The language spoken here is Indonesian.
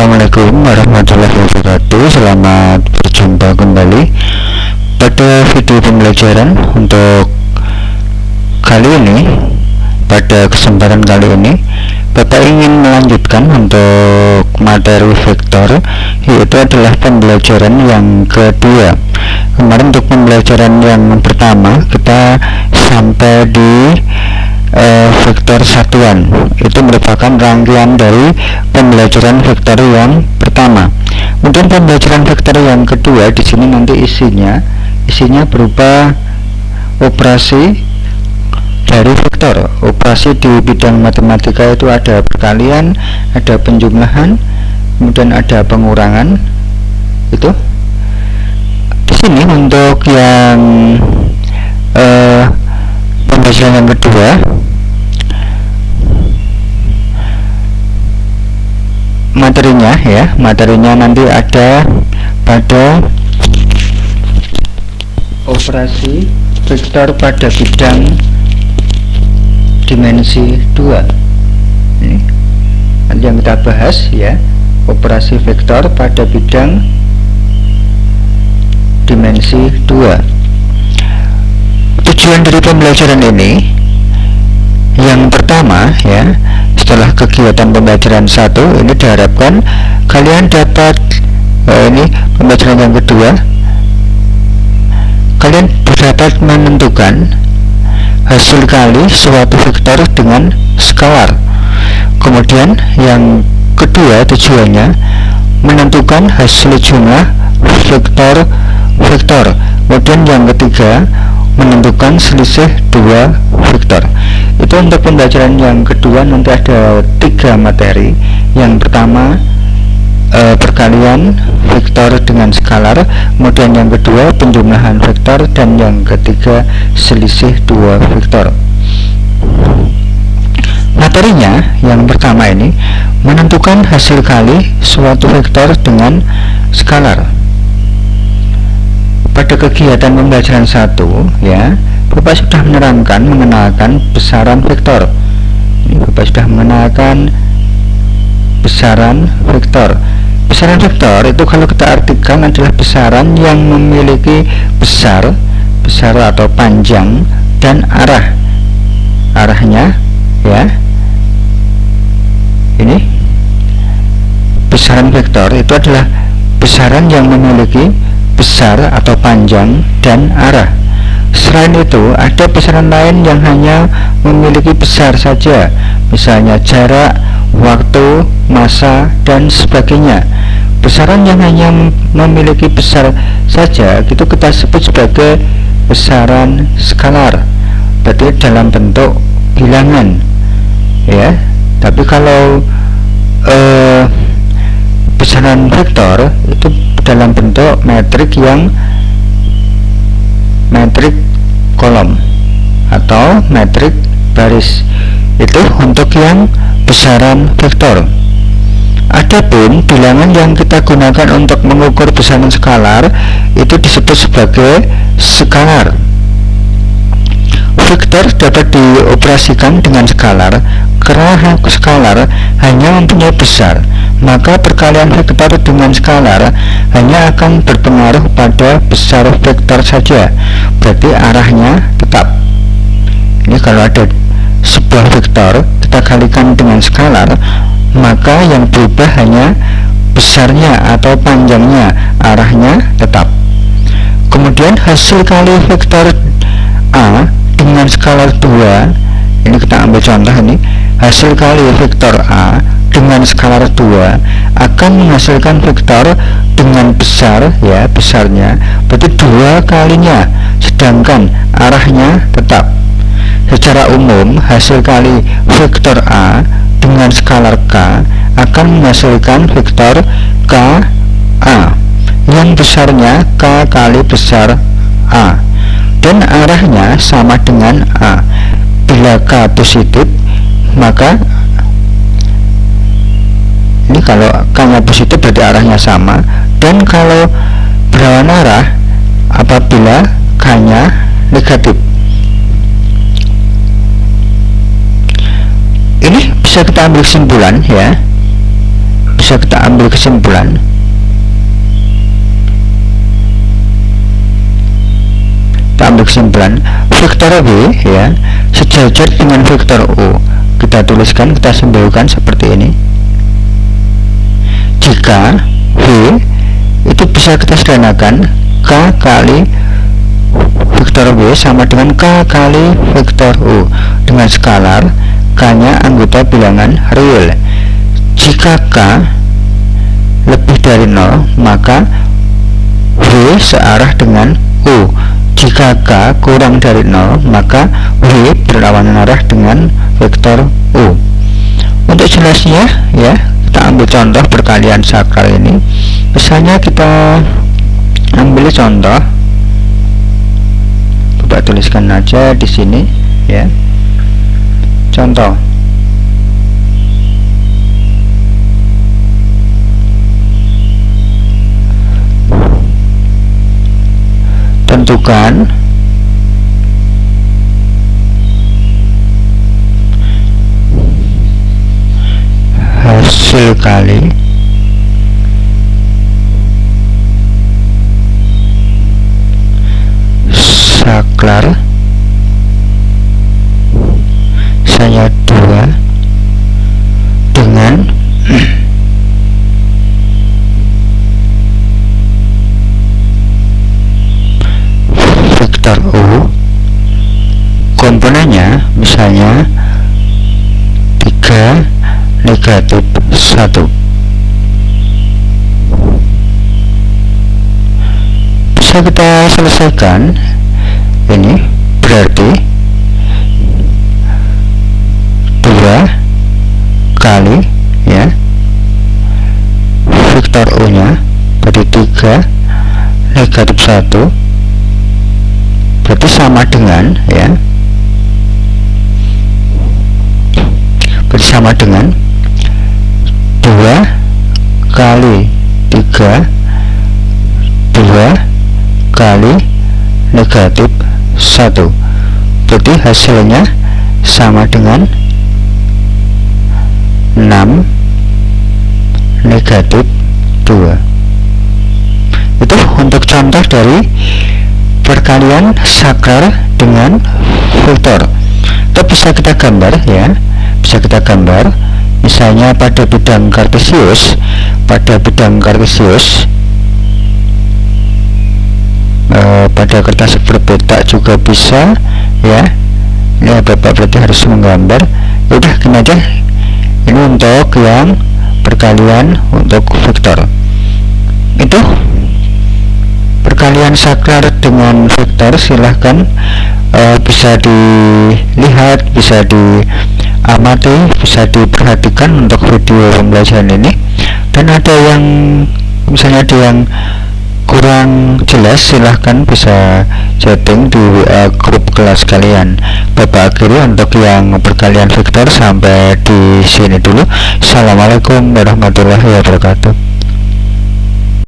Assalamualaikum warahmatullahi wabarakatuh. Selamat berjumpa kembali pada video pembelajaran untuk kali ini. Pada kesempatan kali ini Bapak ingin melanjutkan untuk materi vektor, yaitu adalah pembelajaran yang kedua. Kemarin untuk pembelajaran yang pertama kita sampai di vektor satuan. Itu merupakan rangkaian dari pembelajaran vektor yang pertama. Kemudian pembelajaran vektor yang kedua di sini nanti isinya berupa operasi dari vektor. Operasi di bidang matematika itu ada perkalian, ada penjumlahan, kemudian ada pengurangan. Itu di sini untuk yang pembelajaran yang kedua, materinya nanti ada pada operasi vektor pada bidang dimensi 2. Ini nanti yang kita bahas ya, operasi vektor pada bidang dimensi 2. Tujuan dari pembelajaran ini yang pertama ya, setelah kegiatan pembelajaran 1 ini diharapkan kalian dapat ini pembelajaran yang kedua, kalian dapat menentukan hasil kali suatu vektor dengan skalar. Kemudian yang kedua tujuannya menentukan hasil jumlah vektor. Kemudian yang ketiga menentukan selisih dua vektor. Itu untuk pembelajaran yang kedua. Nanti ada 3 materi. Yang pertama perkalian vektor dengan skalar, kemudian yang kedua penjumlahan vektor, dan yang ketiga selisih dua vektor. Materinya yang pertama ini menentukan hasil kali suatu vektor dengan skalar. Pada kegiatan pembelajaran 1 ya, Bapak sudah mengenalkan besaran vektor. Ini Bapak sudah mengenalkan besaran vektor. Besaran vektor itu kalau kita artikan adalah besaran yang memiliki besar atau panjang dan arahnya ya. Ini besaran vektor itu adalah besaran yang memiliki besar atau panjang dan arah. Selain itu ada besaran lain yang hanya memiliki besar saja, misalnya jarak, waktu, massa, dan sebagainya. Besaran yang hanya memiliki besar saja itu kita sebut sebagai besaran skalar, berarti dalam bentuk bilangan ya. Tapi kalau besaran vektor itu dalam bentuk metrik kolom atau metrik baris. Itu untuk yang besaran vektor. Adapun bilangan yang kita gunakan untuk mengukur besaran skalar itu disebut sebagai skalar. Vektor dapat dioperasikan dengan skalar karena skalar hanya mempunyai besar, maka perkalian vektor dengan skalar hanya akan berpengaruh pada besar vektor saja, berarti arahnya tetap. Ini kalau ada sebuah vektor kita kalikan dengan skalar, maka yang berubah hanya besarnya atau panjangnya, arahnya tetap. Kemudian hasil kali vektor A dengan skalar 2, ini kita ambil contoh ini, hasil kali vektor A dengan skalar 2 akan menghasilkan vektor dengan besar ya, besarnya berarti 2 kalinya, sedangkan arahnya tetap. Secara umum hasil kali vektor A dengan skalar K akan menghasilkan vektor KA yang besarnya K kali besar A dan arahnya sama dengan A. Bila K positif, maka ini kalau K nya positif berarti arahnya sama, dan kalau berlawan arah apabila K nya negatif. Ini bisa kita ambil kesimpulan ya, bisa kita ambil kesimpulan vektor B ya sejajar dengan vektor U. Kita tuliskan, kita simbolkan seperti ini. Jika V itu bisa kita sederhanakan, K kali vektor B sama dengan K kali vektor U dengan skalar, K-nya anggota bilangan real. Jika K lebih dari 0, maka V searah dengan U. Jika K kurang dari 0, maka V berlawanan arah dengan vektor U. Untuk jelasnya ya, kita ambil contoh perkalian sakral ini. Misalnya kita ambil contoh, coba tuliskan aja di sini ya. Contoh, tentukan hasil kali saklar saya 2 dengan vektor U, komponennya misalnya 3 negatif 1. Bisa kita selesaikan. Ini berarti 2 kali ya vektor U nya berarti 3 negatif 1, berarti sama dengan ya, berarti sama dengan 2 kali 3 2 kali negatif 1, berarti hasilnya sama dengan 6 negatif 2. Itu untuk contoh dari perkalian saklar dengan vektor. Itu bisa kita gambar ya, bisa kita gambar misalnya pada bidang kartesius, pada kertas berpetak juga bisa ya. Ini Bapak berarti harus menggambar. Udah gini aja, ini untuk yang perkalian untuk vektor. Itu perkalian saklar dengan vektor. Silahkan bisa dilihat, bisa diamati, bisa diperhatikan untuk video pembelajaran ini. Dan ada yang misalnya ada yang kurang jelas, silahkan bisa chatting di WA grup kelas kalian. Bapak akhiri untuk yang perkalian vektor sampai di sini dulu. Assalamualaikum warahmatullahi wabarakatuh.